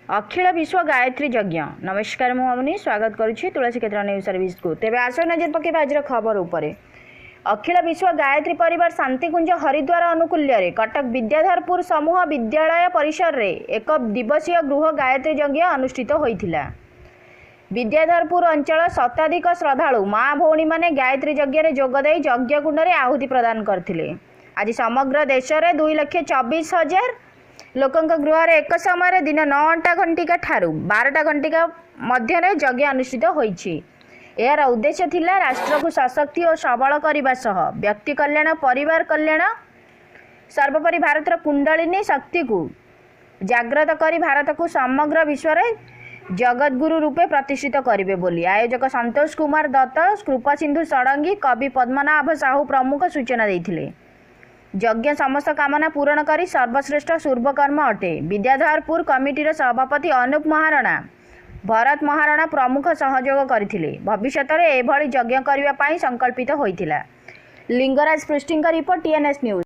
अखिल विश्व गायत्री यज्ञ। नमस्कार मुनि स्वागत करुच्ची तुलसी क्षेत्र न्यूज सर्विस को। तेज आस नजर पकेब आज खबर उपर। अखिल विश्व गायत्री परिवार शांतिकुंज हरिद्वार अनुकूल्य कटक विद्याधरपुर समूह विद्यालय परिसर रे एक दिवसीय गृह गायत्री यज्ञ अनुष्ठित होइथिला। विद्याधरपुर अंचल शताधिक श्रद्धालु माँ भौणी माने गायत्री यज्ञ रे जोगदे यज्ञ कुंड रे आहुति प्रदान करथिले। आज समग्र देश रे 2,24,000 लोकों गृह एक समय दिन 9 घंटिका ठारू 12 घंटिका मध्य यज्ञ अनुष्ठित होइछि। यार उद्देश्य थिला राष्ट्र को सशक्ति और सबल करने सह व्यक्ति कल्याण परिवार कल्याण सर्वोपरि भारतर कुंडलिनी शक्ति को जागृत करी भारत को समग्र विश्व रे जगतगुरु रूपे प्रतिष्ठित करिवे बोली आयोजक संतोष कुमार दत्त कृपा सिंधु षडंगी कवि पद्मनाभ साहू प्रमुख सूचना देथिले। यज्ञ समस्त कामना पूरण करी सर्वश्रेष्ठ शुभकर्म अटे। विद्याधरपुर कमिटीर सभापति अनुप महाराणा भरत महाराणा प्रमुख सहयोग करथिले। भविष्यत में एभली यज्ञ करने संकल्पित होइथिला। लिंगराज पृष्टिंग रिपोर्ट TNS न्यूज।